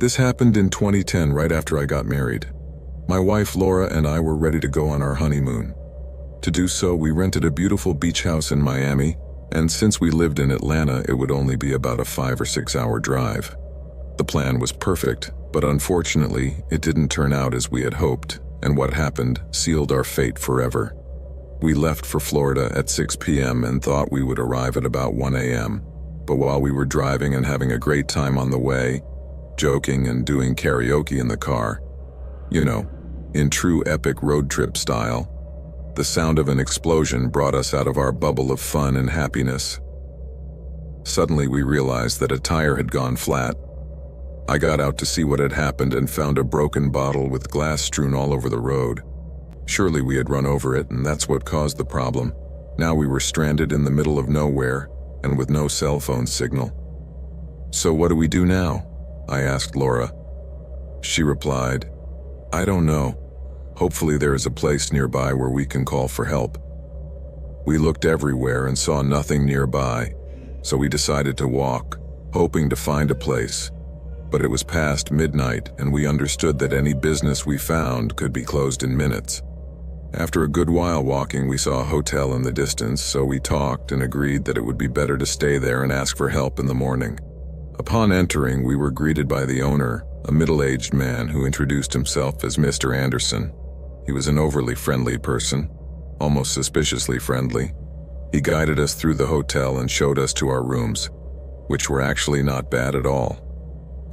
This happened in 2010, right after I got married. My wife Laura and I were ready to go on our honeymoon. To do so, we rented a beautiful beach house in Miami, and since we lived in Atlanta, it would only be about a 5 or 6 hour drive. The plan was perfect, but unfortunately, it didn't turn out as we had hoped, and what happened sealed our fate forever. We left for Florida at 6 p.m. and thought we would arrive at about 1 a.m. But while we were driving and having a great time on the way, joking and doing karaoke in the car, in true epic road trip style, the sound of an explosion brought us out of our bubble of fun and happiness. Suddenly we realized that a tire had gone flat. I got out to see what had happened and found a broken bottle with glass strewn all over the road. Surely we had run over it, and that's what caused the problem. Now we were stranded in the middle of nowhere and with no cell phone signal. "So what do we do now?" I asked Laura. She replied, "I don't know. Hopefully there is a place nearby where we can call for help." We looked everywhere and saw nothing nearby, so we decided to walk, hoping to find a place. But it was past midnight, and we understood that any business we found could be closed in minutes. After a good while walking, we saw a hotel in the distance, so we talked and agreed that it would be better to stay there and ask for help in the morning. Upon entering, we were greeted by the owner, a middle-aged man who introduced himself as Mr. Anderson. He was an overly friendly person, almost suspiciously friendly. He guided us through the hotel and showed us to our rooms, which were actually not bad at all.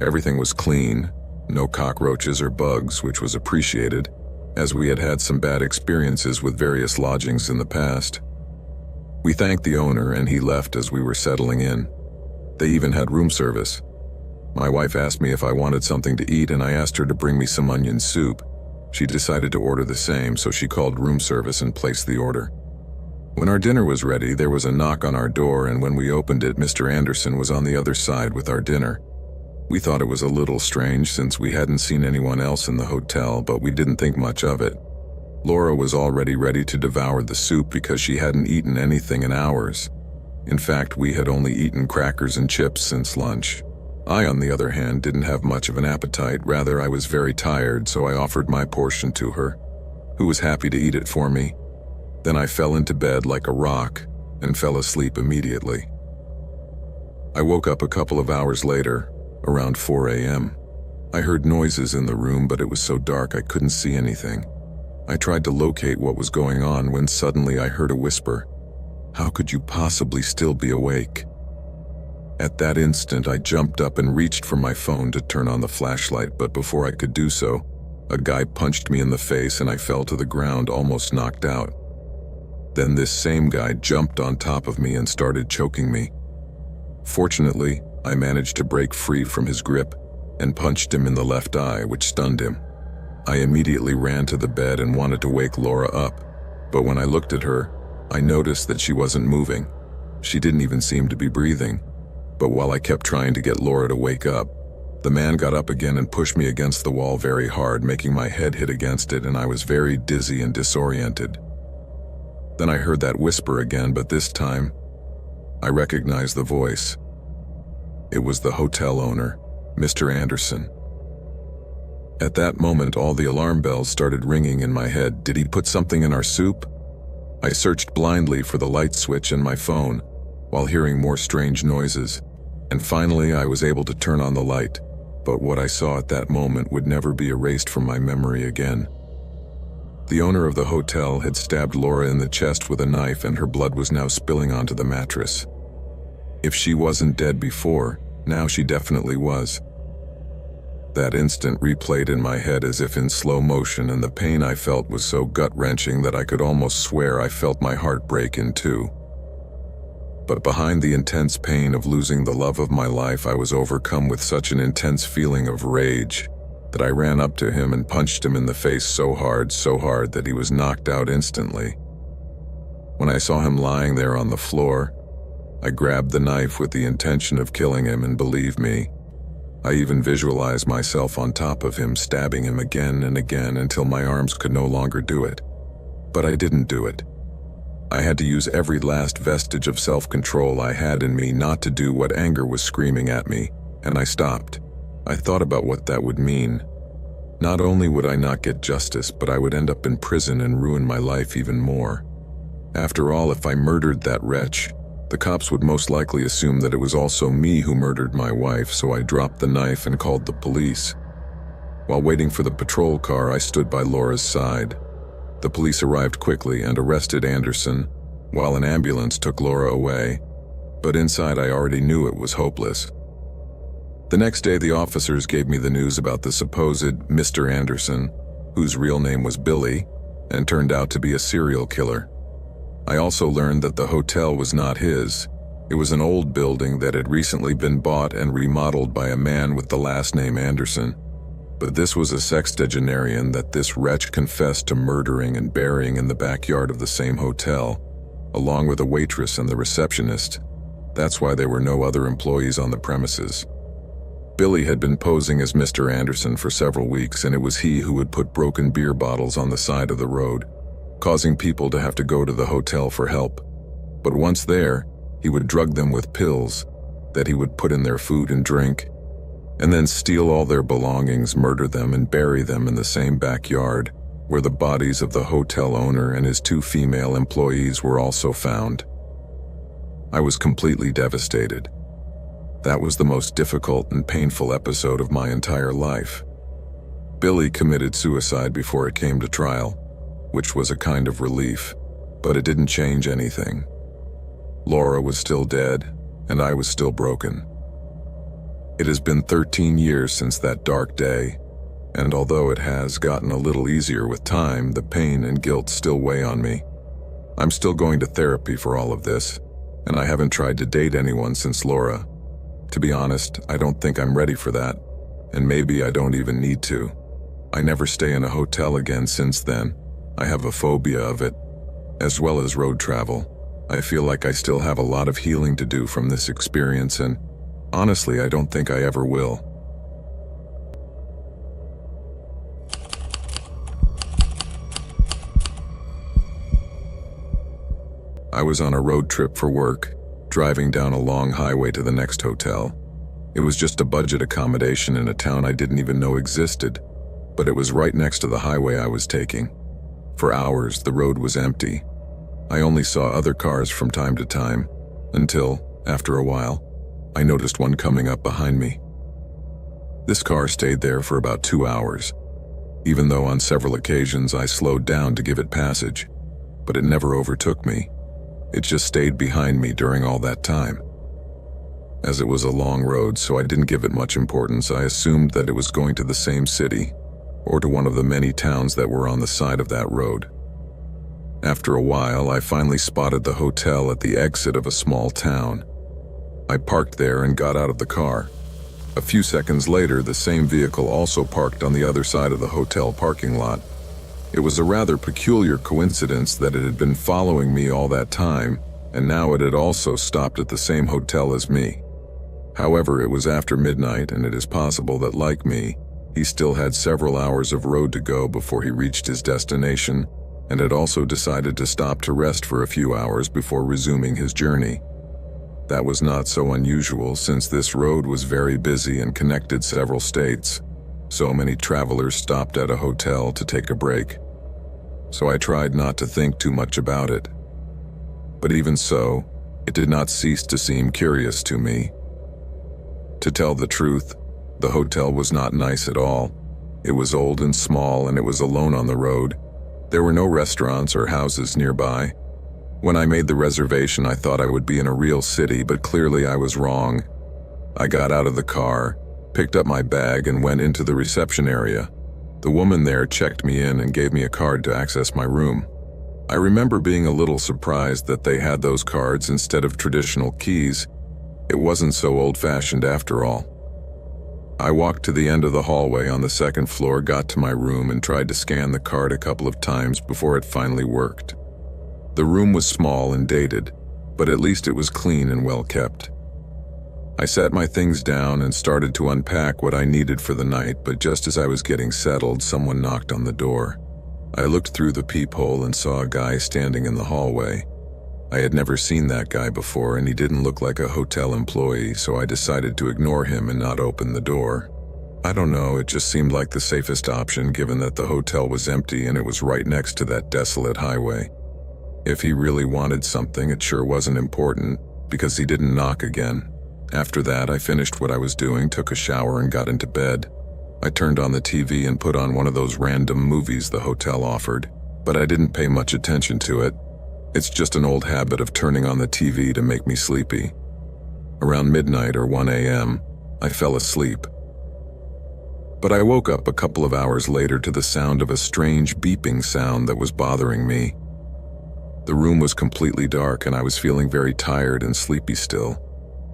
Everything was clean, no cockroaches or bugs, which was appreciated, as we had had some bad experiences with various lodgings in the past. We thanked the owner and he left as we were settling in. They even had room service. My wife asked me if I wanted something to eat, and I asked her to bring me some onion soup. She decided to order the same, so she called room service and placed the order. When our dinner was ready, there was a knock on our door, and when we opened it, Mr. Anderson was on the other side with our dinner. We thought it was a little strange since we hadn't seen anyone else in the hotel, but we didn't think much of it. Laura was already ready to devour the soup because she hadn't eaten anything in hours. In fact, we had only eaten crackers and chips since lunch. I, on the other hand, didn't have much of an appetite. Rather, I was very tired, so I offered my portion to her, who was happy to eat it for me. Then I fell into bed like a rock and fell asleep immediately. I woke up a couple of hours later, around 4 a.m. I heard noises in the room, but it was so dark I couldn't see anything. I tried to locate what was going on when suddenly I heard a whisper. "How could you possibly still be awake?" At that instant, I jumped up and reached for my phone to turn on the flashlight, but before I could do so, a guy punched me in the face and I fell to the ground, almost knocked out. Then this same guy jumped on top of me and started choking me. Fortunately, I managed to break free from his grip and punched him in the left eye, which stunned him. I immediately ran to the bed and wanted to wake Laura up, but when I looked at her, I noticed that she wasn't moving. She didn't even seem to be breathing. But while I kept trying to get Laura to wake up, the man got up again and pushed me against the wall very hard, making my head hit against it, and I was very dizzy and disoriented. Then I heard that whisper again, but this time, I recognized the voice. It was the hotel owner, Mr. Anderson. At that moment, all the alarm bells started ringing in my head. Did he put something in our soup? I searched blindly for the light switch in my phone, while hearing more strange noises, and finally I was able to turn on the light, but what I saw at that moment would never be erased from my memory again. The owner of the hotel had stabbed Laura in the chest with a knife, and her blood was now spilling onto the mattress. If she wasn't dead before, now she definitely was. That instant replayed in my head as if in slow motion, and the pain I felt was so gut-wrenching that I could almost swear I felt my heart break in two. But behind the intense pain of losing the love of my life, I was overcome with such an intense feeling of rage that I ran up to him and punched him in the face so hard that he was knocked out instantly. When I saw him lying there on the floor, I grabbed the knife with the intention of killing him, and believe me, I even visualized myself on top of him, stabbing him again and again until my arms could no longer do it. But I didn't do it. I had to use every last vestige of self-control I had in me not to do what anger was screaming at me, and I stopped. I thought about what that would mean. Not only would I not get justice, but I would end up in prison and ruin my life even more. After all, if I murdered that wretch, the cops would most likely assume that it was also me who murdered my wife, so I dropped the knife and called the police. While waiting for the patrol car, I stood by Laura's side. The police arrived quickly and arrested Anderson, while an ambulance took Laura away. But inside I already knew it was hopeless. The next day, the officers gave me the news about the supposed Mr. Anderson, whose real name was Billy, and turned out to be a serial killer. I also learned that the hotel was not his. It was an old building that had recently been bought and remodeled by a man with the last name Anderson. But this was a sextagenarian that this wretch confessed to murdering and burying in the backyard of the same hotel, along with a waitress and the receptionist. That's why there were no other employees on the premises. Billy had been posing as Mr. Anderson for several weeks, and it was he who would put broken beer bottles on the side of the road, causing people to have to go to the hotel for help. But once there, he would drug them with pills that he would put in their food and drink, and then steal all their belongings, murder them, and bury them in the same backyard, where the bodies of the hotel owner and his 2 female employees were also found. I was completely devastated. That was the most difficult and painful episode of my entire life. Billy committed suicide before it came to trial, which was a kind of relief, but it didn't change anything. Laura was still dead, and I was still broken. It has been 13 years since that dark day, and although it has gotten a little easier with time, the pain and guilt still weigh on me. I'm still going to therapy for all of this, and I haven't tried to date anyone since Laura. To be honest, I don't think I'm ready for that, and maybe I don't even need to. I never stay in a hotel again since then. I have a phobia of it, as well as road travel. I feel like I still have a lot of healing to do from this experience, and honestly, I don't think I ever will. I was on a road trip for work, driving down a long highway to the next hotel. It was just a budget accommodation in a town I didn't even know existed, but it was right next to the highway I was taking. For hours, the road was empty. I only saw other cars from time to time, until, after a while, I noticed one coming up behind me. This car stayed there for about 2 hours, even though on several occasions I slowed down to give it passage, but it never overtook me. It just stayed behind me during all that time. As it was a long road, so I didn't give it much importance, I assumed that it was going to the same city, or to one of the many towns that were on the side of that road. After a while, I finally spotted the hotel at the exit of a small town. I parked there and got out of the car. A few seconds later, the same vehicle also parked on the other side of the hotel parking lot. It was a rather peculiar coincidence that it had been following me all that time, and now it had also stopped at the same hotel as me. However, it was after midnight, and it is possible that, like me, he still had several hours of road to go before he reached his destination, and had also decided to stop to rest for a few hours before resuming his journey. That was not so unusual, since this road was very busy and connected several states. So many travelers stopped at a hotel to take a break. So I tried not to think too much about it. But even so, it did not cease to seem curious to me. To tell the truth, the hotel was not nice at all. It was old and small, and it was alone on the road. There were no restaurants or houses nearby. When I made the reservation, I thought I would be in a real city, but clearly I was wrong. I got out of the car, picked up my bag, and went into the reception area. The woman there checked me in and gave me a card to access my room. I remember being a little surprised that they had those cards instead of traditional keys. It wasn't so old-fashioned after all. I walked to the end of the hallway on the second floor, got to my room, and tried to scan the card a couple of times before it finally worked. The room was small and dated, but at least it was clean and well kept. I set my things down and started to unpack what I needed for the night, but just as I was getting settled, someone knocked on the door. I looked through the peephole and saw a guy standing in the hallway. I had never seen that guy before, and he didn't look like a hotel employee, so I decided to ignore him and not open the door. I don't know, it just seemed like the safest option given that the hotel was empty and it was right next to that desolate highway. If he really wanted something, it sure wasn't important, because he didn't knock again. After that, I finished what I was doing, took a shower, and got into bed. I turned on the TV and put on one of those random movies the hotel offered, but I didn't pay much attention to it. It's just an old habit of turning on the TV to make me sleepy. Around midnight or 1 a.m., I fell asleep. But I woke up a couple of hours later to the sound of a strange beeping sound that was bothering me. The room was completely dark and I was feeling very tired and sleepy still.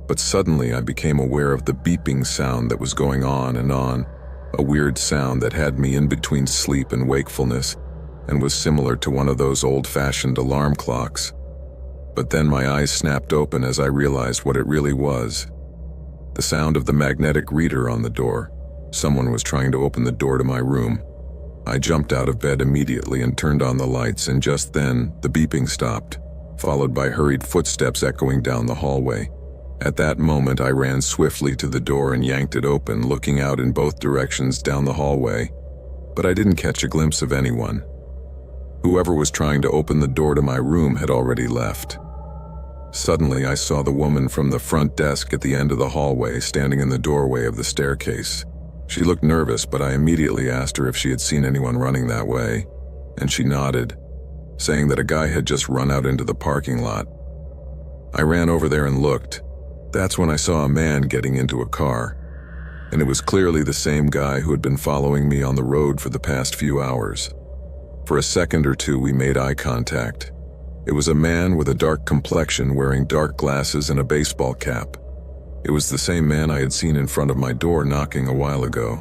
But suddenly I became aware of the beeping sound that was going on, a weird sound that had me in between sleep and wakefulness and was similar to one of those old-fashioned alarm clocks. But then my eyes snapped open as I realized what it really was. The sound of the magnetic reader on the door. Someone was trying to open the door to my room. I jumped out of bed immediately and turned on the lights, and just then, the beeping stopped, followed by hurried footsteps echoing down the hallway. At that moment, I ran swiftly to the door and yanked it open, looking out in both directions down the hallway. But I didn't catch a glimpse of anyone. Whoever was trying to open the door to my room had already left. Suddenly, I saw the woman from the front desk at the end of the hallway standing in the doorway of the staircase. She looked nervous, but I immediately asked her if she had seen anyone running that way, and she nodded, saying that a guy had just run out into the parking lot. I ran over there and looked. That's when I saw a man getting into a car, and it was clearly the same guy who had been following me on the road for the past few hours. For a second or two, we made eye contact. It was a man with a dark complexion wearing dark glasses and a baseball cap. It was the same man I had seen in front of my door knocking a while ago.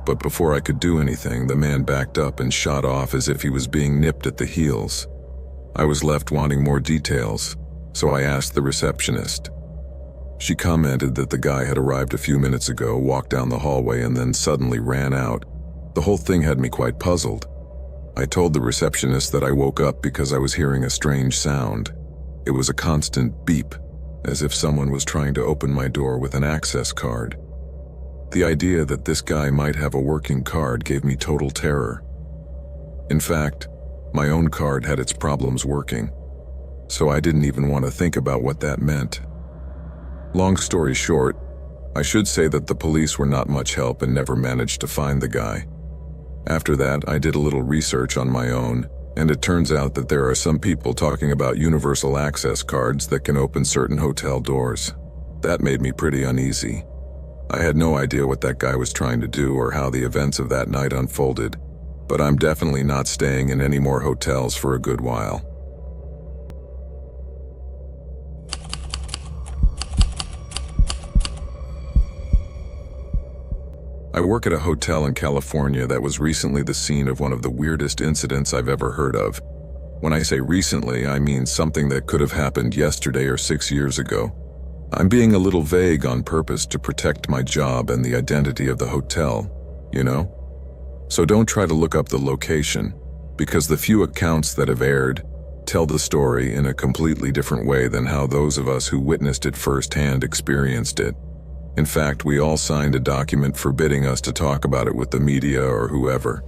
But before I could do anything, the man backed up and shot off as if he was being nipped at the heels. I was left wanting more details, so I asked the receptionist. She commented that the guy had arrived a few minutes ago, walked down the hallway, and then suddenly ran out. The whole thing had me quite puzzled. I told the receptionist that I woke up because I was hearing a strange sound. It was a constant beep, as if someone was trying to open my door with an access card. The idea that this guy might have a working card gave me total terror. In fact, my own card had its problems working, so I didn't even want to think about what that meant. Long story short, I should say that the police were not much help and never managed to find the guy. After that, I did a little research on my own, and it turns out that there are some people talking about universal access cards that can open certain hotel doors. That made me pretty uneasy. I had no idea what that guy was trying to do or how the events of that night unfolded, but I'm definitely not staying in any more hotels for a good while. I work at a hotel in California that was recently the scene of one of the weirdest incidents I've ever heard of. When I say recently, I mean something that could have happened yesterday or 6 years ago. I'm being a little vague on purpose to protect my job and the identity of the hotel, you know? So don't try to look up the location, because the few accounts that have aired tell the story in a completely different way than how those of us who witnessed it firsthand experienced it. In fact, we all signed a document forbidding us to talk about it with the media or whoever.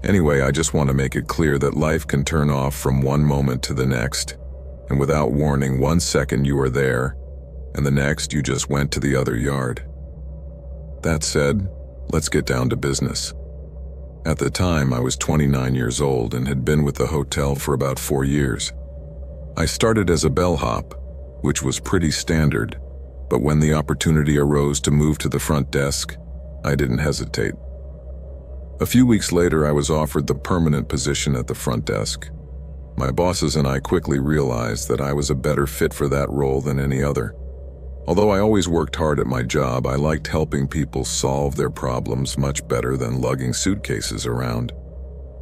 Anyway, I just want to make it clear that life can turn off from one moment to the next, and without warning, 1 second you are there, and the next you just went to the other yard. That said, let's get down to business. At the time, I was 29 years old and had been with the hotel for about 4 years. I started as a bellhop, which was pretty standard, but when the opportunity arose to move to the front desk, I didn't hesitate. A few weeks later, I was offered the permanent position at the front desk. My bosses and I quickly realized that I was a better fit for that role than any other. Although I always worked hard at my job, I liked helping people solve their problems much better than lugging suitcases around.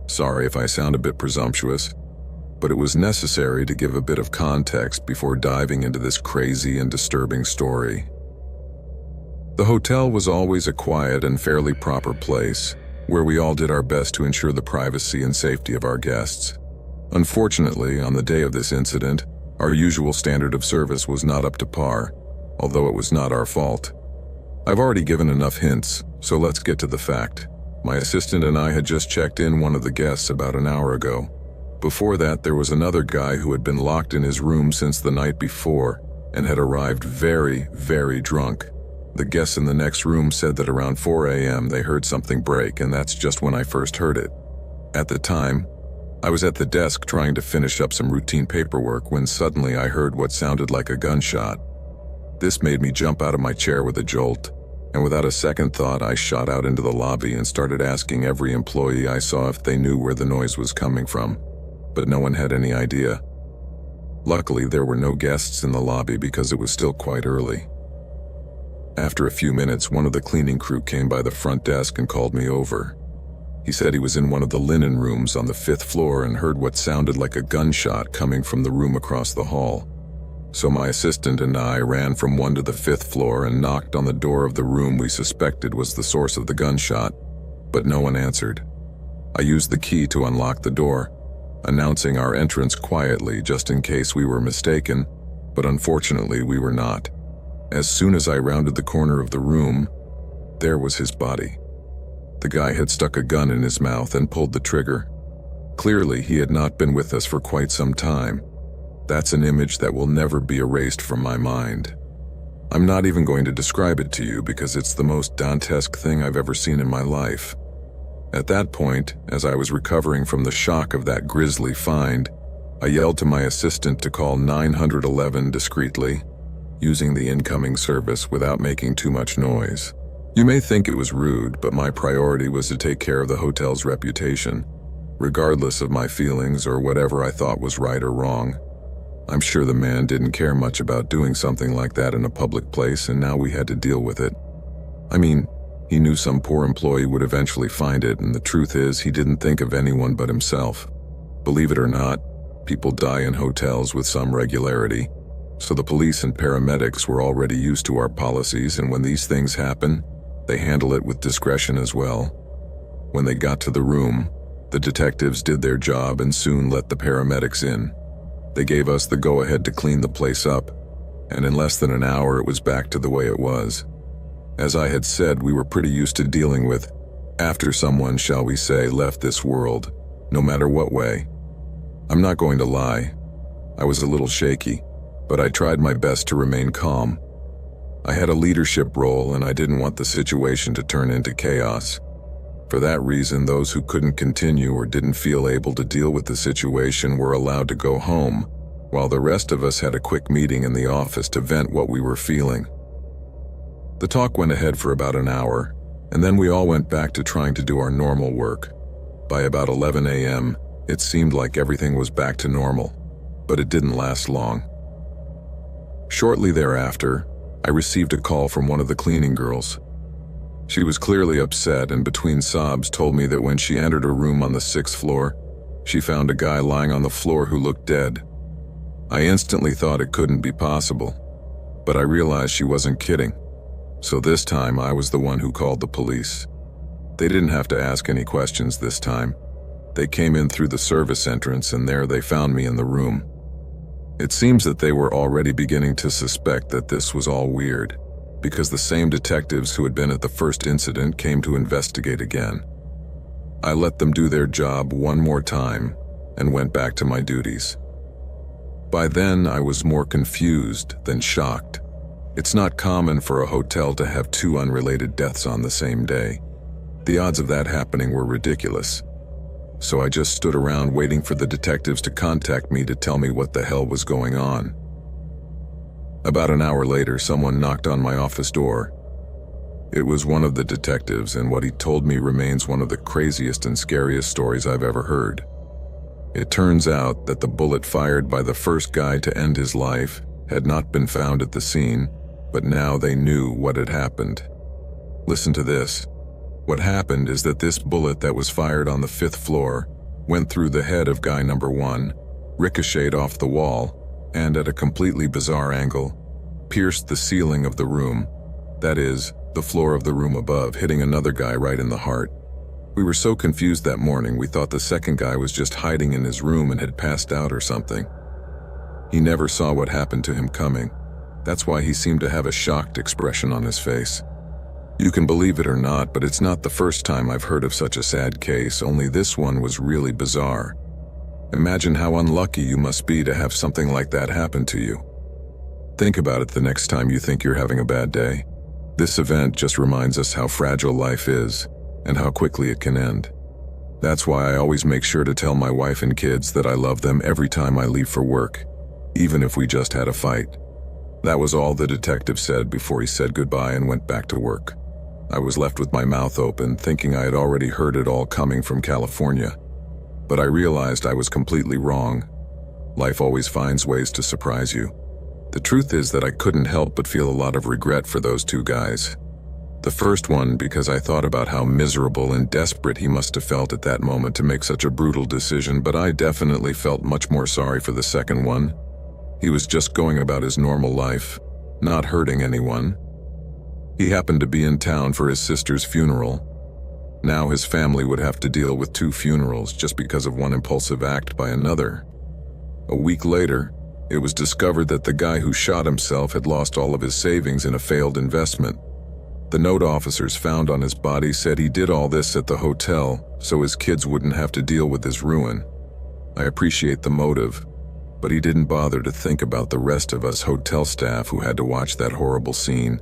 Sorry if I sound a bit presumptuous, but it was necessary to give a bit of context before diving into this crazy and disturbing story. The hotel was always a quiet and fairly proper place, where we all did our best to ensure the privacy and safety of our guests. Unfortunately, on the day of this incident, our usual standard of service was not up to par, although it was not our fault. I've already given enough hints, So let's get to the fact. My assistant and I had just checked in one of the guests about an hour ago. Before that, there was another guy who had been locked in his room since the night before and had arrived very, very drunk. The guests in the next room said that around 4 a.m. they heard something break, and that's just when I first heard it. At the time, I was at the desk trying to finish up some routine paperwork when suddenly I heard what sounded like a gunshot. This made me jump out of my chair with a jolt, and without a second thought, I shot out into the lobby and started asking every employee I saw if they knew where the noise was coming from, but no one had any idea. Luckily, there were no guests in the lobby because it was still quite early. After a few minutes, one of the cleaning crew came by the front desk and called me over. He said he was in one of the linen rooms on the 5th floor and heard what sounded like a gunshot coming from the room across the hall. So my assistant and I ran from 1 to the 5th floor and knocked on the door of the room we suspected was the source of the gunshot, but no one answered. I used the key to unlock the door, announcing our entrance quietly just in case we were mistaken, but unfortunately we were not. As soon as I rounded the corner of the room, there was his body. The guy had stuck a gun in his mouth and pulled the trigger. Clearly, he had not been with us for quite some time. That's an image that will never be erased from my mind. I'm not even going to describe it to you because it's the most Dantesque thing I've ever seen in my life. At that point, as I was recovering from the shock of that grisly find, I yelled to my assistant to call 911 discreetly, using the incoming service without making too much noise. You may think it was rude, but my priority was to take care of the hotel's reputation, regardless of my feelings or whatever I thought was right or wrong. I'm sure the man didn't care much about doing something like that in a public place, and now we had to deal with it. I mean, he knew some poor employee would eventually find it, and the truth is he didn't think of anyone but himself. Believe it or not, people die in hotels with some regularity, so the police and paramedics were already used to our policies, and when these things happen, they handle it with discretion as well. When they got to the room, the detectives did their job and soon let the paramedics in. They gave us the go-ahead to clean the place up, and in less than an hour it was back to the way it was. As I had said, we were pretty used to dealing with after someone, shall we say, left this world, no matter what way. I'm not going to lie, I was a little shaky, but I tried my best to remain calm. I had a leadership role and I didn't want the situation to turn into chaos. For that reason, those who couldn't continue or didn't feel able to deal with the situation were allowed to go home, while the rest of us had a quick meeting in the office to vent what we were feeling. The talk went ahead for about an hour, and then we all went back to trying to do our normal work. By about 11 a.m., it seemed like everything was back to normal, but it didn't last long. Shortly thereafter, I received a call from one of the cleaning girls. She was clearly upset and between sobs told me that when she entered a room on the 6th floor, she found a guy lying on the floor who looked dead. I instantly thought it couldn't be possible, but I realized she wasn't kidding. So this time I was the one who called the police. They didn't have to ask any questions this time. They came in through the service entrance and there they found me in the room. It seems that they were already beginning to suspect that this was all weird, because the same detectives who had been at the first incident came to investigate again. I let them do their job one more time and went back to my duties. By then, I was more confused than shocked. It's not common for a hotel to have 2 unrelated deaths on the same day. The odds of that happening were ridiculous. So I just stood around waiting for the detectives to contact me to tell me what the hell was going on. About an hour later, someone knocked on my office door. It was one of the detectives, and what he told me remains one of the craziest and scariest stories I've ever heard. It turns out that the bullet fired by the first guy to end his life had not been found at the scene, but now they knew what had happened. Listen to this. What happened is that this bullet that was fired on the 5th floor went through the head of guy number 1, ricocheted off the wall, and at a completely bizarre angle, pierced the ceiling of the room, that is, the floor of the room above, hitting another guy right in the heart. We were so confused that morning we thought the second guy was just hiding in his room and had passed out or something. He never saw what happened to him coming. That's why he seemed to have a shocked expression on his face. You can believe it or not, but it's not the first time I've heard of such a sad case, only this one was really bizarre. Imagine how unlucky you must be to have something like that happen to you. Think about it the next time you think you're having a bad day. This event just reminds us how fragile life is and how quickly it can end. That's why I always make sure to tell my wife and kids that I love them every time I leave for work, even if we just had a fight. That was all the detective said before he said goodbye and went back to work. I was left with my mouth open, thinking I had already heard it all coming from California. But I realized I was completely wrong. Life always finds ways to surprise you. The truth is that I couldn't help but feel a lot of regret for those two guys. The first one because I thought about how miserable and desperate he must have felt at that moment to make such a brutal decision, but I definitely felt much more sorry for the second one. He was just going about his normal life, not hurting anyone. He happened to be in town for his sister's funeral. Now his family would have to deal with 2 funerals just because of one impulsive act by another. A week later, it was discovered that the guy who shot himself had lost all of his savings in a failed investment. The note officers found on his body said he did all this at the hotel so his kids wouldn't have to deal with his ruin. I appreciate the motive, but he didn't bother to think about the rest of us hotel staff who had to watch that horrible scene.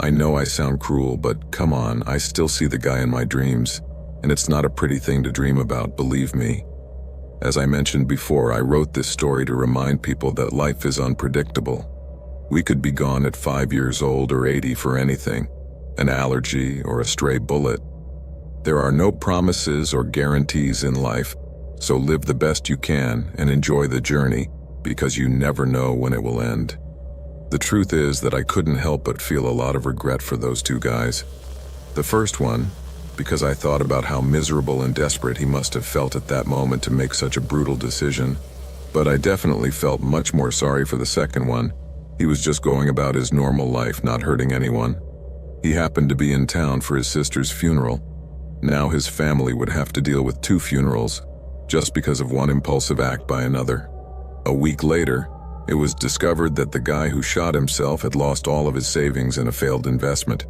I know I sound cruel, but come on, I still see the guy in my dreams, and it's not a pretty thing to dream about, believe me. As I mentioned before, I wrote this story to remind people that life is unpredictable. We could be gone at 5 years old or 80 for anything, an allergy or a stray bullet. There are no promises or guarantees in life, so live the best you can and enjoy the journey, because you never know when it will end. The truth is that I couldn't help but feel a lot of regret for those two guys. The first one, because I thought about how miserable and desperate he must have felt at that moment to make such a brutal decision, but I definitely felt much more sorry for the second one. He was just going about his normal life, not hurting anyone. He happened to be in town for his sister's funeral. Now his family would have to deal with 2 funerals, just because of one impulsive act by another. A week later, it was discovered that the guy who shot himself had lost all of his savings in a failed investment.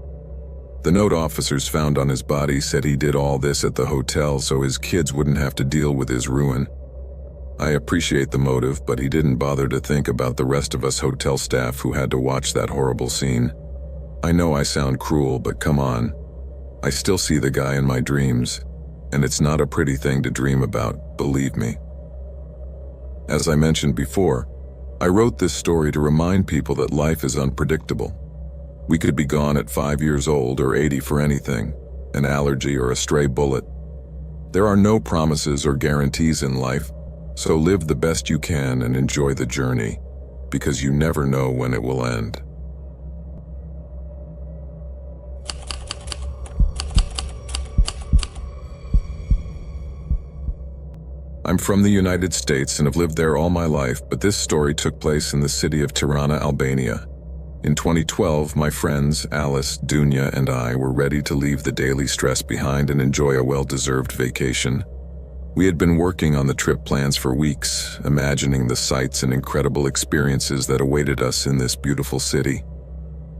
The note officers found on his body said he did all this at the hotel so his kids wouldn't have to deal with his ruin. I appreciate the motive, but he didn't bother to think about the rest of us hotel staff who had to watch that horrible scene. I know I sound cruel, but come on. I still see the guy in my dreams, and it's not a pretty thing to dream about, believe me. As I mentioned before, I wrote this story to remind people that life is unpredictable. We could be gone at 5 years old or 80 for anything, an allergy or a stray bullet. There are no promises or guarantees in life, so live the best you can and enjoy the journey, because you never know when it will end. I'm from the United States and have lived there all my life, but this story took place in the city of Tirana, Albania. In 2012, my friends Alice, Dunya, and I were ready to leave the daily stress behind and enjoy a well-deserved vacation. We had been working on the trip plans for weeks, imagining the sights and incredible experiences that awaited us in this beautiful city.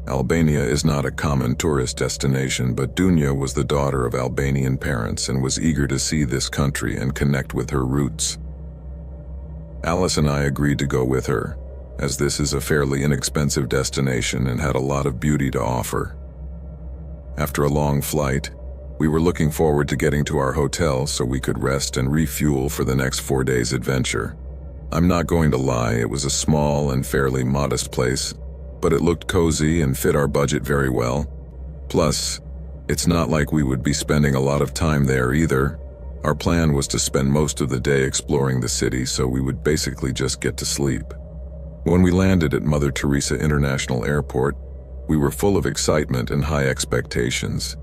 Albania is not a common tourist destination, but Dunya was the daughter of Albanian parents and was eager to see this country and connect with her roots. Alice and I agreed to go with her, as this is a fairly inexpensive destination and had a lot of beauty to offer. After a long flight, we were looking forward to getting to our hotel so we could rest and refuel for the next 4 days' adventure. I'm not going to lie, it was a small and fairly modest place, but it looked cozy and fit our budget very well. Plus, it's not like we would be spending a lot of time there either. Our plan was to spend most of the day exploring the city, so we would basically just get to sleep. When we landed at Mother Teresa International Airport, we were full of excitement and high expectations.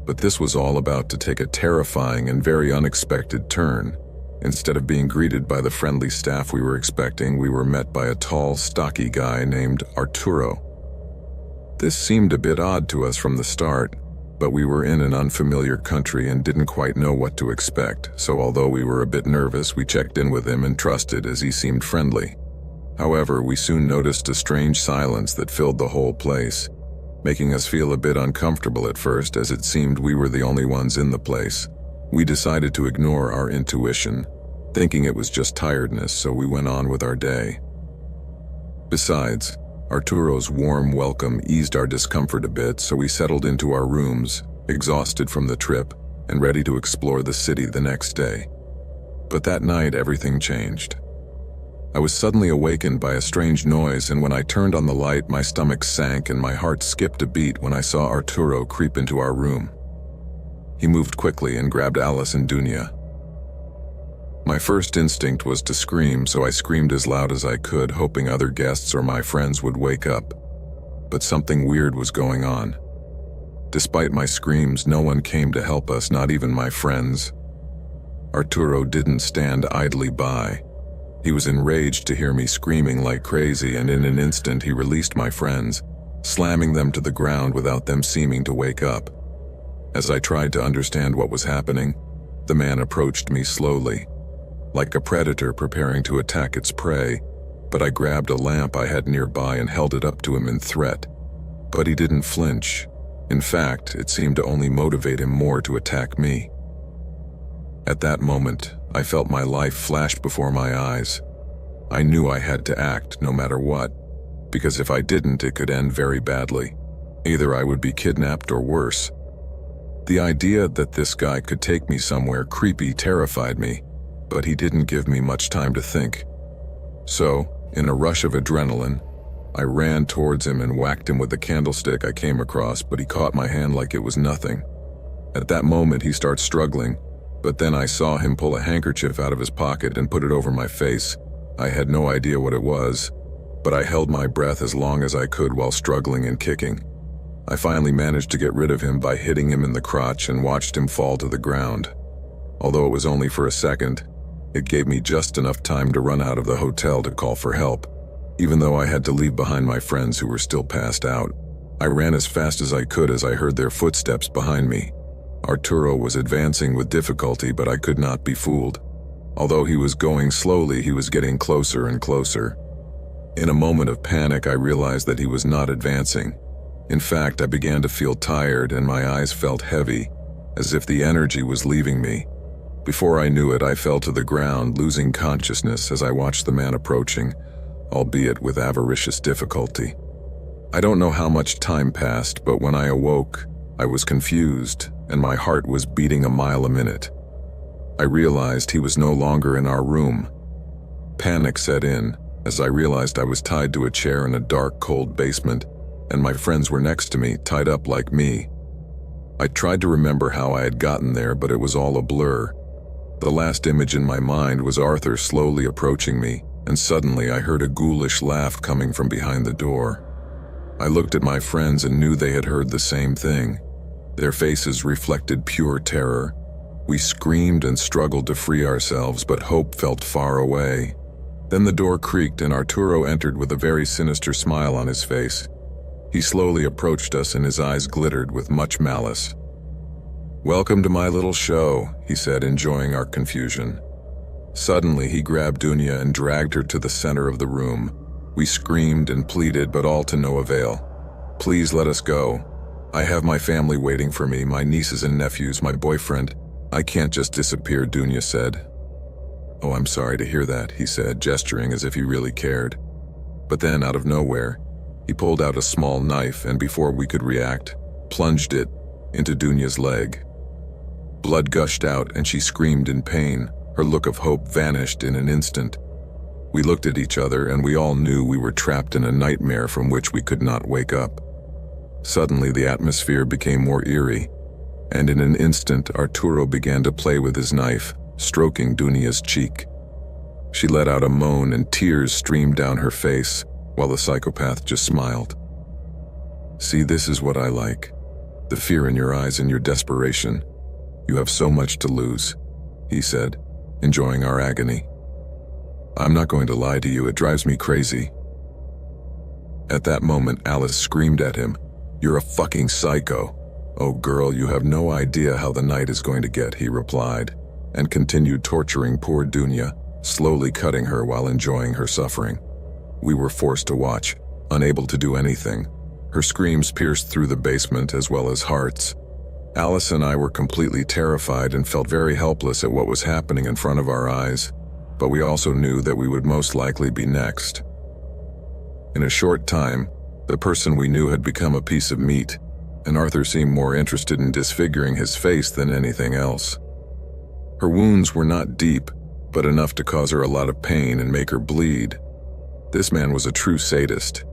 But this was all about to take a terrifying and very unexpected turn. Instead of being greeted by the friendly staff we were expecting, we were met by a tall, stocky guy named Arturo. This seemed a bit odd to us from the start, but we were in an unfamiliar country and didn't quite know what to expect, so although we were a bit nervous, we checked in with him and trusted as he seemed friendly. However, we soon noticed a strange silence that filled the whole place. making us feel a bit uncomfortable at first as it seemed we were the only ones in the place. We decided to ignore our intuition, thinking it was just tiredness, so we went on with our day. Besides, Arturo's warm welcome eased our discomfort a bit, so we settled into our rooms, exhausted from the trip and ready to explore the city the next day. But that night, everything changed. I was suddenly awakened by a strange noise, and when I turned on the light, my stomach sank and my heart skipped a beat when I saw Arturo creep into our room. He moved quickly and grabbed Alice and Dunya. My first instinct was to scream, so I screamed as loud as I could, hoping other guests or my friends would wake up. But something weird was going on. Despite my screams, no one came to help us, not even my friends. Arturo didn't stand idly by. He was enraged to hear me screaming like crazy, and in an instant he released my friends, slamming them to the ground without them seeming to wake up. As I tried to understand what was happening, the man approached me slowly, like a predator preparing to attack its prey, but I grabbed a lamp I had nearby and held it up to him in threat. But he didn't flinch. In fact, it seemed to only motivate him more to attack me. At that moment, I felt my life flash before my eyes. I knew I had to act no matter what, because if I didn't, it could end very badly. Either I would be kidnapped or worse. The idea that this guy could take me somewhere creepy terrified me, but he didn't give me much time to think. So, in a rush of adrenaline, I ran towards him and whacked him with the candlestick I came across, but he caught my hand like it was nothing. At that moment, he started struggling, but then I saw him pull a handkerchief out of his pocket and put it over my face. I had no idea what it was, but I held my breath as long as I could while struggling and kicking. I finally managed to get rid of him by hitting him in the crotch and watched him fall to the ground. Although it was only for a second, it gave me just enough time to run out of the hotel to call for help. Even though I had to leave behind my friends who were still passed out, I ran as fast as I could as I heard their footsteps behind me. Arturo was advancing with difficulty, but I could not be fooled. Although he was going slowly, he was getting closer and closer. In a moment of panic, I realized that he was not advancing. In fact, I began to feel tired and my eyes felt heavy, as if the energy was leaving me. Before I knew it, I fell to the ground, losing consciousness as I watched the man approaching, albeit with avaricious difficulty. I don't know how much time passed, but when I awoke, I was confused and my heart was beating a mile a minute. I realized he was no longer in our room. Panic set in as I realized I was tied to a chair in a dark, cold basement, and my friends were next to me, tied up like me. I tried to remember how I had gotten there, but it was all a blur. The last image in my mind was Arthur slowly approaching me, and suddenly I heard a ghoulish laugh coming from behind the door. I looked at my friends and knew they had heard the same thing. Their faces reflected pure terror. We screamed and struggled to free ourselves, but hope felt far away. Then the door creaked and Arturo entered with a very sinister smile on his face. He slowly approached us and his eyes glittered with much malice. "Welcome to my little show," he said, enjoying our confusion. Suddenly, he grabbed Dunya and dragged her to the center of the room. We screamed and pleaded, but all to no avail. "Please let us go. I have my family waiting for me, my nieces and nephews, my boyfriend. I can't just disappear," Dunya said. "Oh, I'm sorry to hear that," he said, gesturing as if he really cared. But then, out of nowhere, he pulled out a small knife and before we could react, plunged it into Dunya's leg. Blood gushed out and she screamed in pain. Her look of hope vanished in an instant. We looked at each other and we all knew we were trapped in a nightmare from which we could not wake up. Suddenly the atmosphere became more eerie, and in an instant Arturo began to play with his knife, stroking Dunya's cheek. She let out a moan and tears streamed down her face, while the psychopath just smiled. "See, this is what I like. The fear in your eyes and your desperation. You have so much to lose," he said, enjoying our agony. "I'm not going to lie to you, it drives me crazy." At that moment, Alice screamed at him, "You're a fucking psycho." "Oh girl, you have no idea how the night is going to get," he replied, and continued torturing poor Dunya, slowly cutting her while enjoying her suffering. We were forced to watch, unable to do anything. Her screams pierced through the basement as well as hearts. Alice and I were completely terrified and felt very helpless at what was happening in front of our eyes, but we also knew that we would most likely be next. In a short time, the person we knew had become a piece of meat, and Arthur seemed more interested in disfiguring his face than anything else. Her wounds were not deep, but enough to cause her a lot of pain and make her bleed. This man was a true sadist.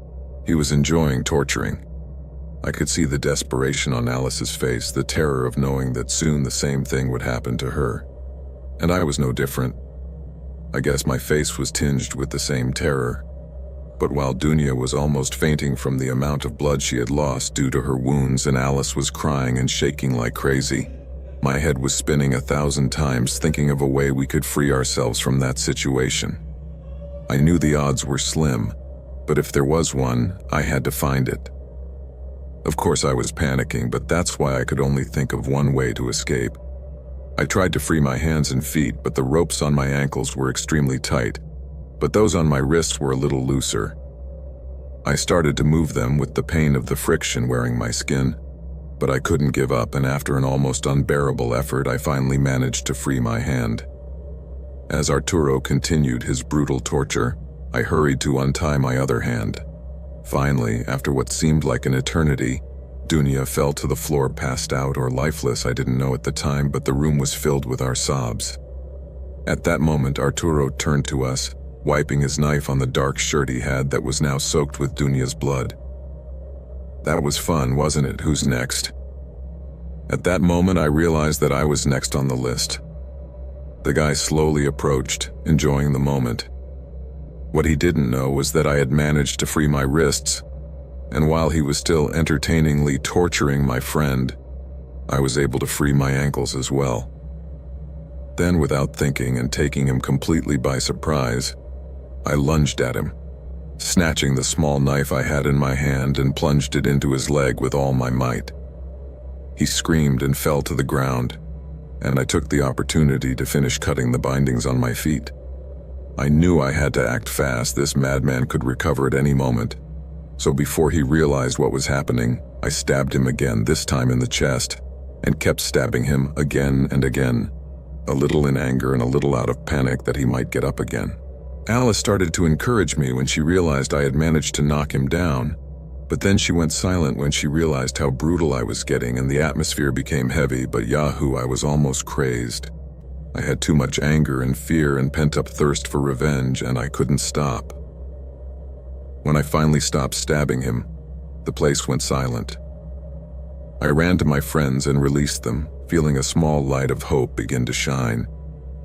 He was enjoying torturing. I could see the desperation on Alice's face, the terror of knowing that soon the same thing would happen to her. And I was no different. I guess my face was tinged with the same terror. But while Dunya was almost fainting from the amount of blood she had lost due to her wounds and Alice was crying and shaking like crazy, my head was spinning 1,000 times thinking of a way we could free ourselves from that situation. I knew the odds were slim, but if there was one, I had to find it. Of course I was panicking, but that's why I could only think of one way to escape. I tried to free my hands and feet, but the ropes on my ankles were extremely tight, but those on my wrists were a little looser. I started to move them with the pain of the friction wearing my skin, but I couldn't give up, and after an almost unbearable effort, I finally managed to free my hand. As Arturo continued his brutal torture, I hurried to untie my other hand. Finally, after what seemed like an eternity, Dunya fell to the floor, passed out or lifeless. I didn't know at the time, but the room was filled with our sobs. At that moment, Arturo turned to us, wiping his knife on the dark shirt he had that was now soaked with Dunya's blood. That was fun, wasn't it? Who's next? At that moment, I realized that I was next on the list. The guy slowly approached, enjoying the moment. What he didn't know was that I had managed to free my wrists, and while he was still entertainingly torturing my friend, I was able to free my ankles as well. Then, without thinking and taking him completely by surprise, I lunged at him, snatching the small knife I had in my hand and plunged it into his leg with all my might. He screamed and fell to the ground, and I took the opportunity to finish cutting the bindings on my feet. I knew I had to act fast. This madman could recover at any moment. So before he realized what was happening, I stabbed him again, this time in the chest, and kept stabbing him again and again, a little in anger and a little out of panic that he might get up again. Alice started to encourage me when she realized I had managed to knock him down, but then she went silent when she realized how brutal I was getting, and the atmosphere became heavy. But Yahoo, I was almost crazed. I had too much anger and fear and pent-up thirst for revenge, and I couldn't stop. When I finally stopped stabbing him, the place went silent. I ran to my friends and released them, feeling a small light of hope begin to shine.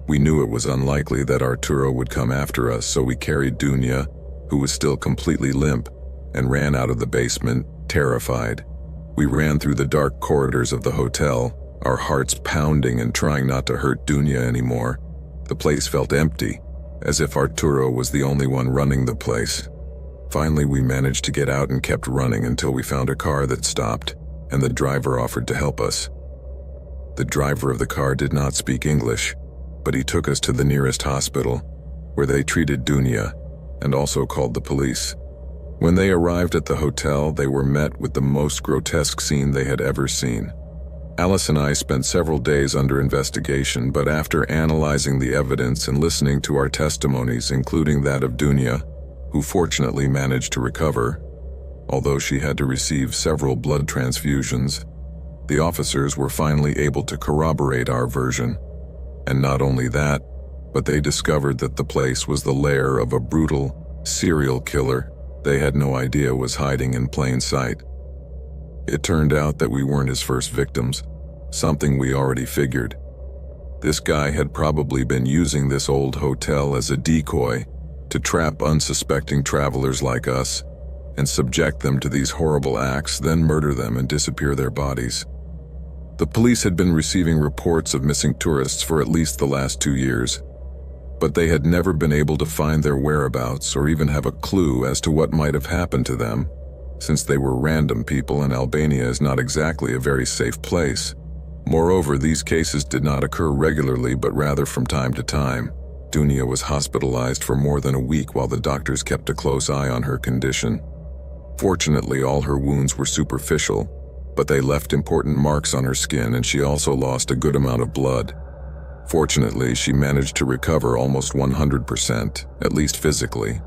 We knew it was unlikely that Arturo would come after us, so we carried Dunya, who was still completely limp, and ran out of the basement, terrified. We ran through the dark corridors of the hotel, our hearts pounding and trying not to hurt Dunya anymore. The place felt empty, as if Arturo was the only one running the place. Finally, we managed to get out and kept running until we found a car that stopped, and the driver offered to help us. The driver of the car did not speak English, but he took us to the nearest hospital, where they treated Dunya, and also called the police. When they arrived at the hotel, they were met with the most grotesque scene they had ever seen. Alice and I spent several days under investigation, but after analyzing the evidence and listening to our testimonies, including that of Dunya, who fortunately managed to recover, although she had to receive several blood transfusions, the officers were finally able to corroborate our version. And not only that, but they discovered that the place was the lair of a brutal serial killer they had no idea was hiding in plain sight. It turned out that we weren't his first victims, something we already figured. This guy had probably been using this old hotel as a decoy to trap unsuspecting travelers like us and subject them to these horrible acts, then murder them and disappear their bodies. The police had been receiving reports of missing tourists for at least the last 2 years, but they had never been able to find their whereabouts or even have a clue as to what might have happened to them, since they were random people and Albania is not exactly a very safe place. Moreover, these cases did not occur regularly, but rather from time to time. Dunya was hospitalized for more than a week while the doctors kept a close eye on her condition. Fortunately, all her wounds were superficial, but they left important marks on her skin, and she also lost a good amount of blood. Fortunately, she managed to recover almost 100%, at least physically.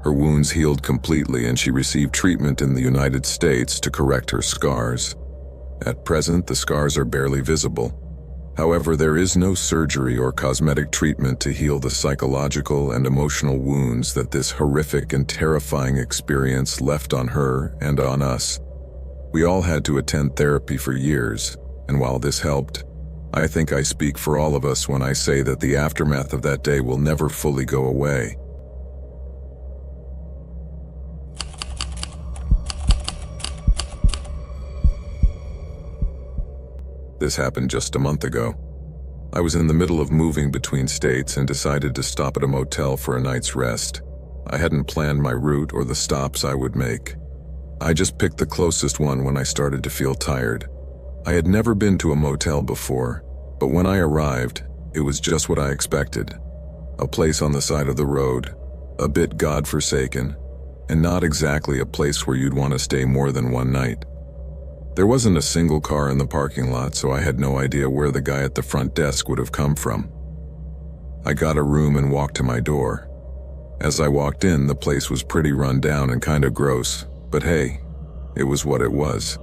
Her wounds healed completely, and she received treatment in the United States to correct her scars. At present, the scars are barely visible. However, there is no surgery or cosmetic treatment to heal the psychological and emotional wounds that this horrific and terrifying experience left on her and on us. We all had to attend therapy for years, and while this helped, I think I speak for all of us when I say that the aftermath of that day will never fully go away. This happened just a month ago. I was in the middle of moving between states and decided to stop at a motel for a night's rest. I hadn't planned my route or the stops I would make. I just picked the closest one when I started to feel tired. I had never been to a motel before, but when I arrived, it was just what I expected. A place on the side of the road, a bit godforsaken, and not exactly a place where you'd want to stay more than one night. There wasn't a single car in the parking lot, so I had no idea where the guy at the front desk would have come from. I got a room and walked to my door. As I walked in, the place was pretty run down and kind of gross, but hey, it was what it was.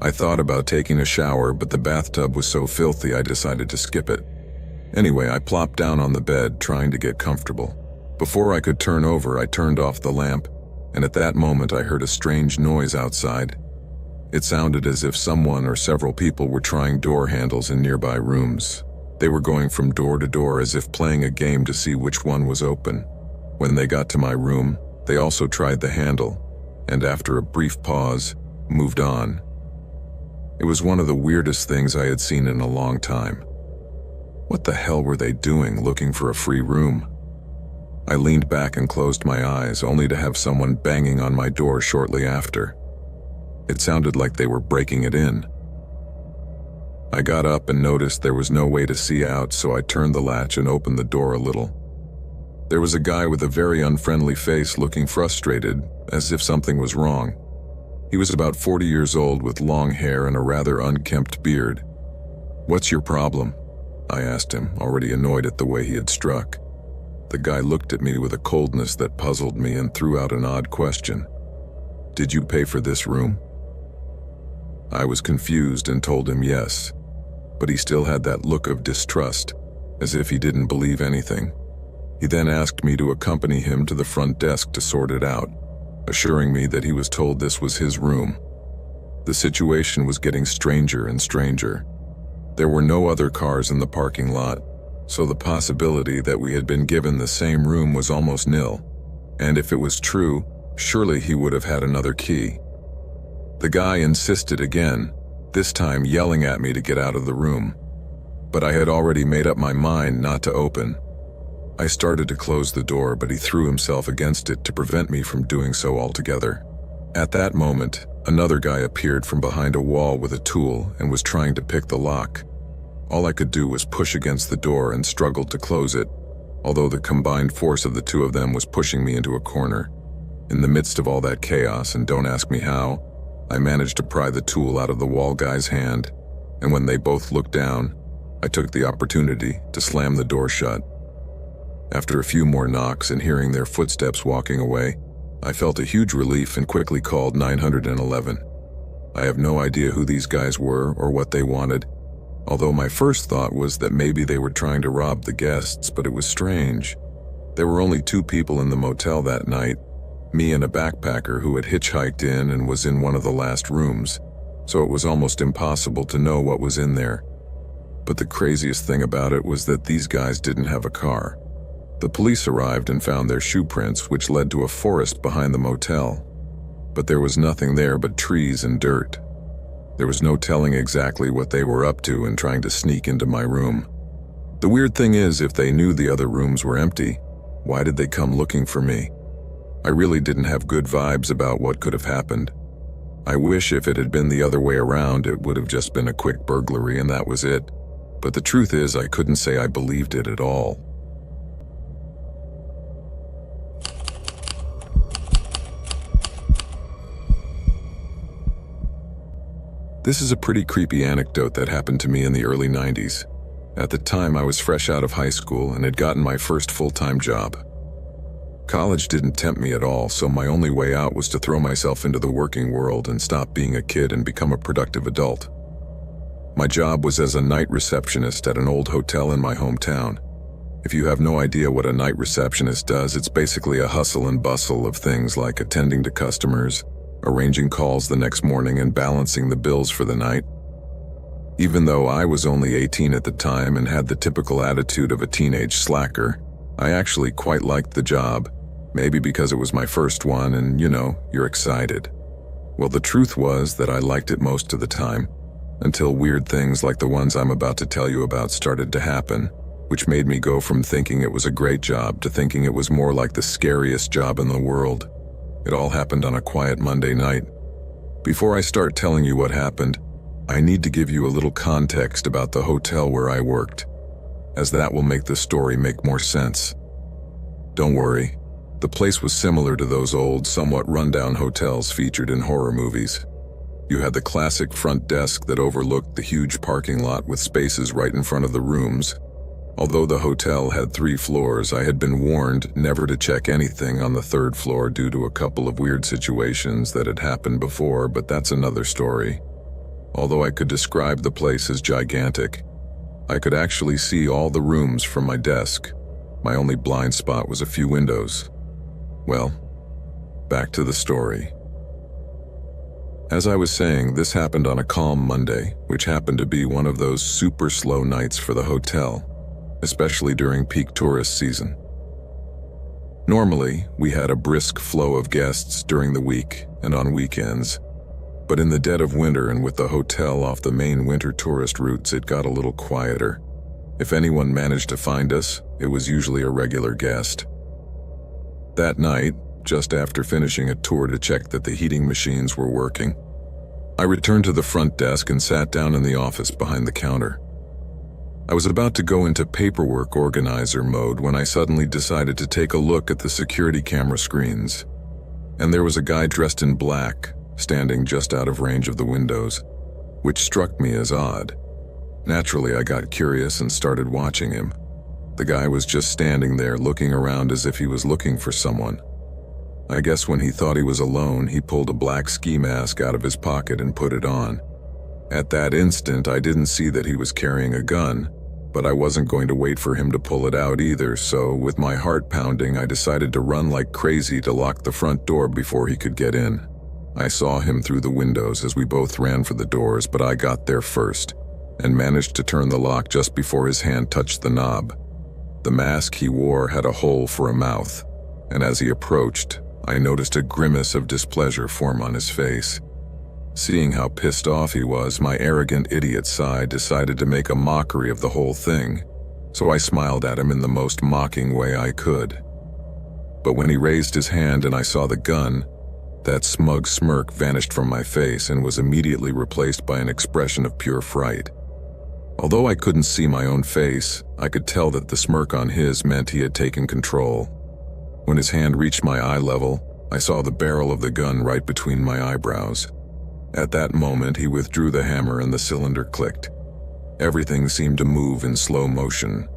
I thought about taking a shower, but the bathtub was so filthy I decided to skip it. Anyway, I plopped down on the bed, trying to get comfortable. Before I could turn over, I turned off the lamp, and at that moment I heard a strange noise outside. It sounded as if someone or several people were trying door handles in nearby rooms. They were going from door to door as if playing a game to see which one was open. When they got to my room, they also tried the handle, and after a brief pause, moved on. It was one of the weirdest things I had seen in a long time. What the hell were they doing, looking for a free room? I leaned back and closed my eyes, only to have someone banging on my door shortly after. It sounded like they were breaking it in. I got up and noticed there was no way to see out, so I turned the latch and opened the door a little. There was a guy with a very unfriendly face looking frustrated, as if something was wrong. He was about 40 years old with long hair and a rather unkempt beard. "What's your problem?" I asked him, already annoyed at the way he had struck. The guy looked at me with a coldness that puzzled me and threw out an odd question. "Did you pay for this room?" I was confused and told him yes, but he still had that look of distrust, as if he didn't believe anything. He then asked me to accompany him to the front desk to sort it out, assuring me that he was told this was his room. The situation was getting stranger and stranger. There were no other cars in the parking lot, so the possibility that we had been given the same room was almost nil. And if it was true, surely he would have had another key. The guy insisted again, this time yelling at me to get out of the room. But I had already made up my mind not to open. I started to close the door, but he threw himself against it to prevent me from doing so altogether. At that moment, another guy appeared from behind a wall with a tool and was trying to pick the lock. All I could do was push against the door and struggled to close it, although the combined force of the two of them was pushing me into a corner. In the midst of all that chaos, and don't ask me how, I managed to pry the tool out of the wall guy's hand, and when they both looked down, I took the opportunity to slam the door shut. After a few more knocks and hearing their footsteps walking away, I felt a huge relief and quickly called 911. I have no idea who these guys were or what they wanted, although my first thought was that maybe they were trying to rob the guests, but it was strange. There were only 2 people in the motel that night, me and a backpacker who had hitchhiked in and was in one of the last rooms, so it was almost impossible to know what was in there. But the craziest thing about it was that these guys didn't have a car. The police arrived and found their shoe prints, which led to a forest behind the motel. But there was nothing there but trees and dirt. There was no telling exactly what they were up to in trying to sneak into my room. The weird thing is, if they knew the other rooms were empty, why did they come looking for me? I really didn't have good vibes about what could have happened. I wish if it had been the other way around, it would have just been a quick burglary and that was it. But the truth is, I couldn't say I believed it at all. This is a pretty creepy anecdote that happened to me in the early 90s. At the time, I was fresh out of high school and had gotten my first full-time job. College didn't tempt me at all, so my only way out was to throw myself into the working world and stop being a kid and become a productive adult. My job was as a night receptionist at an old hotel in my hometown. If you have no idea what a night receptionist does, it's basically a hustle and bustle of things like attending to customers, arranging calls the next morning, and balancing the bills for the night. Even though I was only 18 at the time and had the typical attitude of a teenage slacker, I actually quite liked the job, maybe because it was my first one and, you're excited. Well, the truth was that I liked it most of the time, until weird things like the ones I'm about to tell you about started to happen, which made me go from thinking it was a great job to thinking it was more like the scariest job in the world. It all happened on a quiet Monday night. Before I start telling you what happened, I need to give you a little context about the hotel where I worked, as that will make the story make more sense. Don't worry, the place was similar to those old, somewhat rundown hotels featured in horror movies. You had the classic front desk that overlooked the huge parking lot with spaces right in front of the rooms. Although the hotel had 3 floors, I had been warned never to check anything on the 3rd floor due to a couple of weird situations that had happened before, but that's another story. Although I could describe the place as gigantic, I could actually see all the rooms from my desk. My only blind spot was a few windows. Well, back to the story. As I was saying, this happened on a calm Monday, which happened to be one of those super slow nights for the hotel, especially during peak tourist season. Normally, we had a brisk flow of guests during the week and on weekends, but in the dead of winter and with the hotel off the main winter tourist routes, it got a little quieter. If anyone managed to find us, it was usually a regular guest. That night, just after finishing a tour to check that the heating machines were working, I returned to the front desk and sat down in the office behind the counter. I was about to go into paperwork organizer mode when I suddenly decided to take a look at the security camera screens, and there was a guy dressed in black, standing just out of range of the windows, which struck me as odd. Naturally, I got curious and started watching him. The guy was just standing there looking around as if he was looking for someone. I guess when he thought he was alone, he pulled a black ski mask out of his pocket and put it on. At that instant, I didn't see that he was carrying a gun, but I wasn't going to wait for him to pull it out either, so with my heart pounding, I decided to run like crazy to lock the front door before he could get in. I saw him through the windows as we both ran for the doors, but I got there first and managed to turn the lock just before his hand touched the knob. The mask he wore had a hole for a mouth, and as he approached, I noticed a grimace of displeasure form on his face. Seeing how pissed off he was, my arrogant idiot side decided to make a mockery of the whole thing, so I smiled at him in the most mocking way I could. But when he raised his hand and I saw the gun, that smug smirk vanished from my face and was immediately replaced by an expression of pure fright. Although I couldn't see my own face, I could tell that the smirk on his meant he had taken control. When his hand reached my eye level, I saw the barrel of the gun right between my eyebrows. At that moment, he withdrew the hammer and the cylinder clicked. Everything seemed to move in slow motion.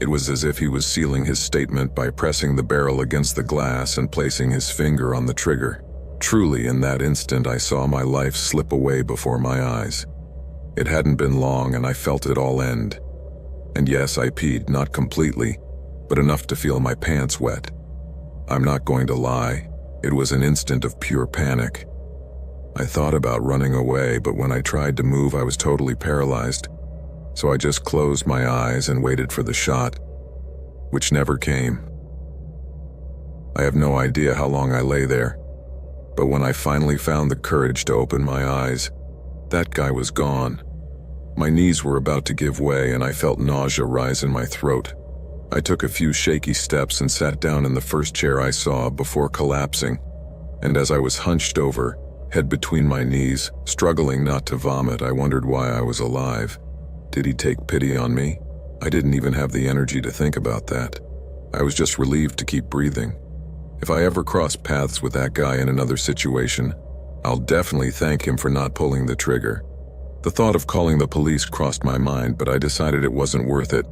It was as if he was sealing his statement by pressing the barrel against the glass and placing his finger on the trigger. Truly, in that instant, I saw my life slip away before my eyes. It hadn't been long and I felt it all end. And yes, I peed, not completely, but enough to feel my pants wet. I'm not going to lie, it was an instant of pure panic. I thought about running away, but when I tried to move, I was totally paralyzed. So I just closed my eyes and waited for the shot, which never came. I have no idea how long I lay there, but when I finally found the courage to open my eyes, that guy was gone. My knees were about to give way and I felt nausea rise in my throat. I took a few shaky steps and sat down in the first chair I saw before collapsing, and as I was hunched over, head between my knees, struggling not to vomit, I wondered why I was alive. Did he take pity on me? I didn't even have the energy to think about that. I was just relieved to keep breathing. If I ever cross paths with that guy in another situation, I'll definitely thank him for not pulling the trigger. The thought of calling the police crossed my mind, but I decided it wasn't worth it.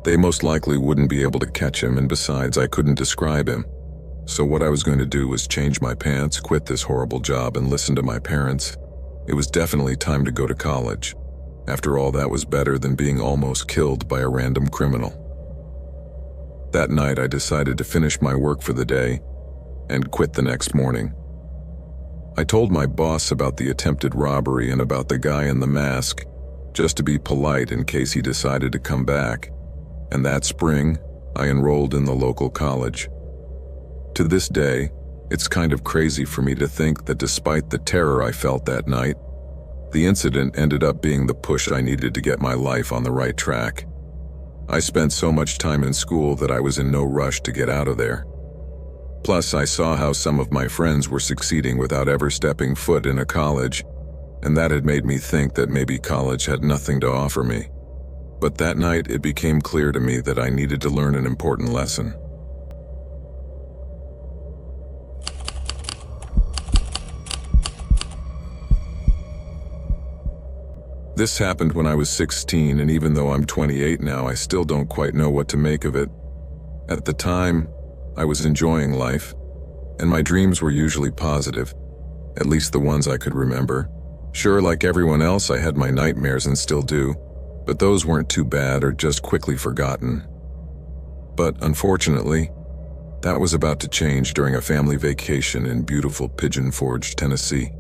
They most likely wouldn't be able to catch him, and besides, I couldn't describe him. So what I was going to do was change my pants, quit this horrible job, and listen to my parents. It was definitely time to go to college. After all, that was better than being almost killed by a random criminal. That night, I decided to finish my work for the day and quit the next morning. I told my boss about the attempted robbery and about the guy in the mask, just to be polite in case he decided to come back. And that spring, I enrolled in the local college. To this day, it's kind of crazy for me to think that despite the terror I felt that night, the incident ended up being the push I needed to get my life on the right track. I spent so much time in school that I was in no rush to get out of there. Plus, I saw how some of my friends were succeeding without ever stepping foot in a college, and that had made me think that maybe college had nothing to offer me. But that night, it became clear to me that I needed to learn an important lesson. This happened when I was 16, and even though I'm 28 now, I still don't quite know what to make of it. At the time, I was enjoying life, and my dreams were usually positive, at least the ones I could remember. Sure, like everyone else, I had my nightmares and still do, but those weren't too bad or just quickly forgotten. But unfortunately, that was about to change during a family vacation in beautiful Pigeon Forge, Tennessee.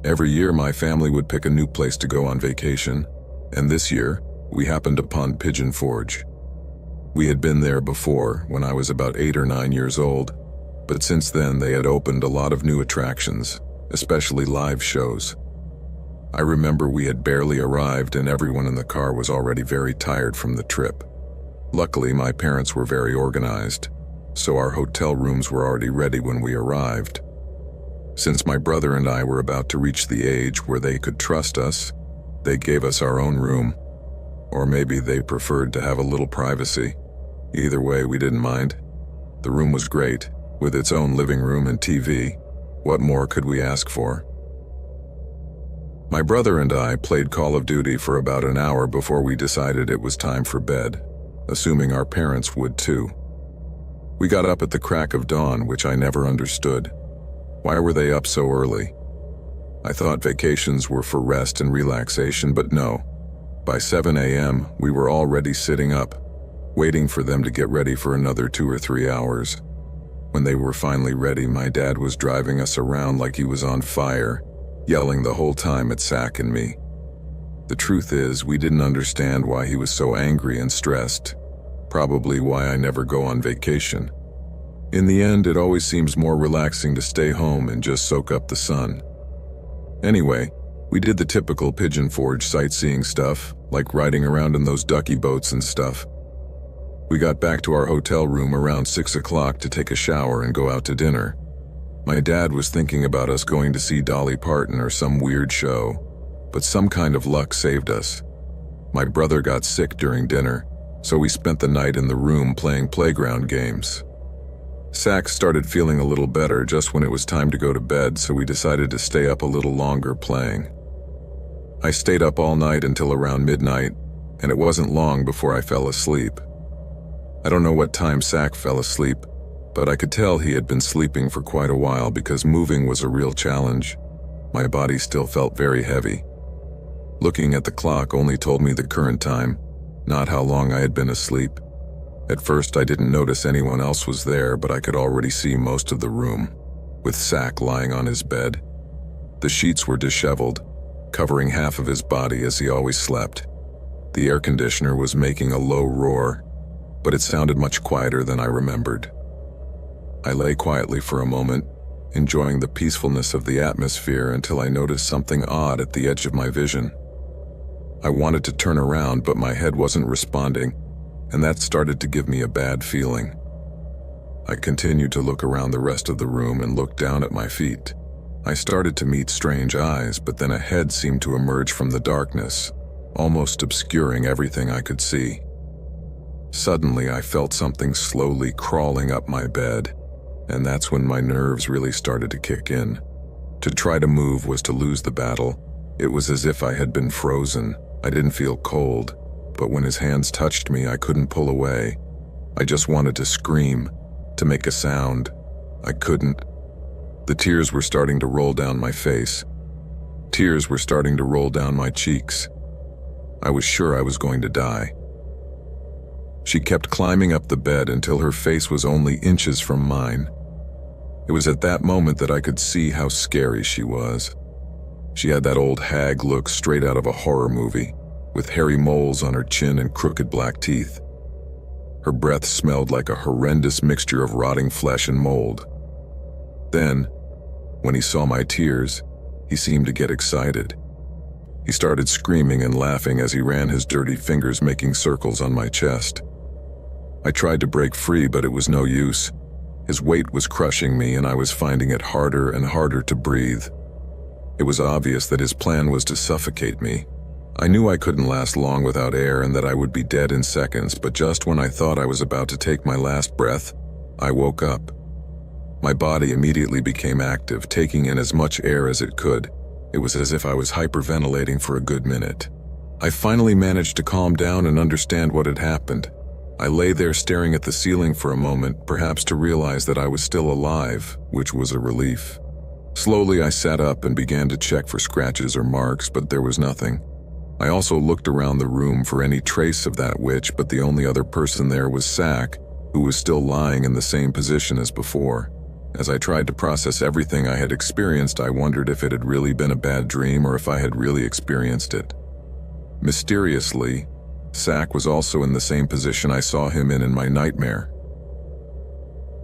Every year, my family would pick a new place to go on vacation, and this year, we happened upon Pigeon Forge. We had been there before, when I was about 8 or 9 years old, but since then they had opened a lot of new attractions, especially live shows. I remember we had barely arrived and everyone in the car was already very tired from the trip. Luckily, my parents were very organized, so our hotel rooms were already ready when we arrived. Since my brother and I were about to reach the age where they could trust us, they gave us our own room. Or maybe they preferred to have a little privacy. Either way, we didn't mind. The room was great, with its own living room and TV. What more could we ask for? My brother and I played Call of Duty for about an hour before we decided it was time for bed, assuming our parents would too. We got up at the crack of dawn, which I never understood. Why were they up so early? I thought vacations were for rest and relaxation, but no. By 7 a.m., we were already sitting up, waiting for them to get ready for another 2 or 3 hours. When they were finally ready, my dad was driving us around like he was on fire, yelling the whole time at Zach and me. The truth is, we didn't understand why he was so angry and stressed. Probably why I never go on vacation. In the end, it always seems more relaxing to stay home and just soak up the sun. Anyway, we did the typical Pigeon Forge sightseeing stuff, like riding around in those ducky boats and stuff. We got back to our hotel room around 6 o'clock to take a shower and go out to dinner. My dad was thinking about us going to see Dolly Parton or some weird show, but some kind of luck saved us. My brother got sick during dinner, so we spent the night in the room playing playground games. Zach started feeling a little better just when it was time to go to bed, so we decided to stay up a little longer playing. I stayed up all night until around midnight, and it wasn't long before I fell asleep. I don't know what time Zach fell asleep, but I could tell he had been sleeping for quite a while because moving was a real challenge. My body still felt very heavy. Looking at the clock only told me the current time, not how long I had been asleep. At first, I didn't notice anyone else was there, but I could already see most of the room, with Zach lying on his bed. The sheets were disheveled, covering half of his body as he always slept. The air conditioner was making a low roar, but it sounded much quieter than I remembered. I lay quietly for a moment, enjoying the peacefulness of the atmosphere until I noticed something odd at the edge of my vision. I wanted to turn around, but my head wasn't responding, and that started to give me a bad feeling. I continued to look around the rest of the room and looked down at my feet. I started to meet strange eyes, but then a head seemed to emerge from the darkness, almost obscuring everything I could see. Suddenly, I felt something slowly crawling up my bed, and that's when my nerves really started to kick in. To try to move was to lose the battle, It was as if I had been frozen. I didn't feel cold, but when his hands touched me, I couldn't pull away. I just wanted to scream, to make a sound. I couldn't. The tears were starting to roll down my face. Tears were starting to roll down my cheeks. I was sure I was going to die. She kept climbing up the bed until her face was only inches from mine. It was at that moment that I could see how scary she was. She had that old hag look straight out of a horror movie, with hairy moles on her chin and crooked black teeth. Her breath smelled like a horrendous mixture of rotting flesh and mold. Then, when he saw my tears, he seemed to get excited. He started screaming and laughing as he ran his dirty fingers making circles on my chest. I tried to break free, but it was no use. His weight was crushing me, and I was finding it harder and harder to breathe. It was obvious that his plan was to suffocate me. I knew I couldn't last long without air and that I would be dead in seconds, but just when I thought I was about to take my last breath, I woke up. My body immediately became active, taking in as much air as it could. It was as if I was hyperventilating for a good minute. I finally managed to calm down and understand what had happened. I lay there staring at the ceiling for a moment, perhaps to realize that I was still alive, which was a relief. Slowly I sat up and began to check for scratches or marks, but there was nothing. I also looked around the room for any trace of that witch, but the only other person there was Sack, who was still lying in the same position as before. As I tried to process everything I had experienced, I wondered if it had really been a bad dream or if I had really experienced it. Mysteriously, Sack was also in the same position I saw him in my nightmare.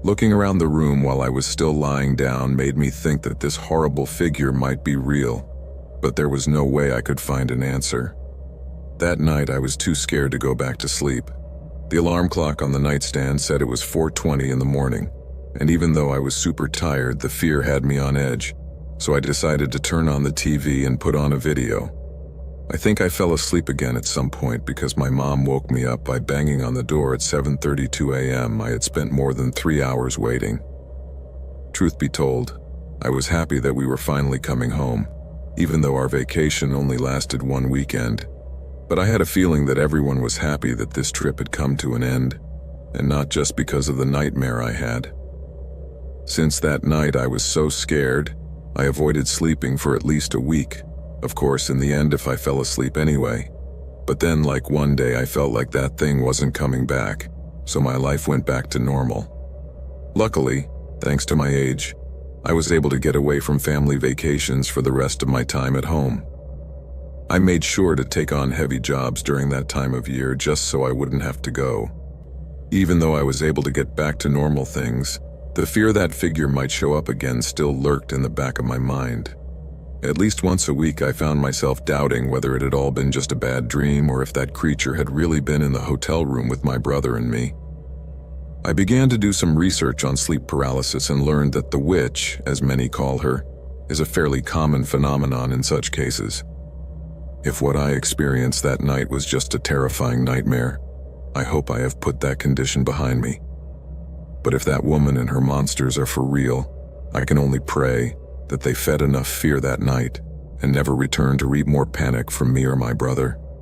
Looking around the room while I was still lying down made me think that this horrible figure might be real, but there was no way I could find an answer. That night I was too scared to go back to sleep. The alarm clock on the nightstand said it was 4:20 in the morning, and even though I was super tired, the fear had me on edge, so I decided to turn on the TV and put on a video. I think I fell asleep again at some point because my mom woke me up by banging on the door at 7:32 a.m. I had spent more than 3 hours waiting. Truth be told, I was happy that we were finally coming home, even though our vacation only lasted 1 weekend. But I had a feeling that everyone was happy that this trip had come to an end, and not just because of the nightmare I had. Since that night I was so scared, I avoided sleeping for at least a week. Of course, in the end, if I fell asleep anyway. But then, like one day, I felt like that thing wasn't coming back, so my life went back to normal. Luckily, thanks to my age, I was able to get away from family vacations for the rest of my time at home. I made sure to take on heavy jobs during that time of year just so I wouldn't have to go. Even though I was able to get back to normal things, the fear that figure might show up again still lurked in the back of my mind. At least once a week I found myself doubting whether it had all been just a bad dream or if that creature had really been in the hotel room with my brother and me. I began to do some research on sleep paralysis and learned that the witch, as many call her, is a fairly common phenomenon in such cases. If what I experienced that night was just a terrifying nightmare, I hope I have put that condition behind me. But if that woman and her monsters are for real, I can only pray that they fed enough fear that night and never returned to reap more panic from me or my brother.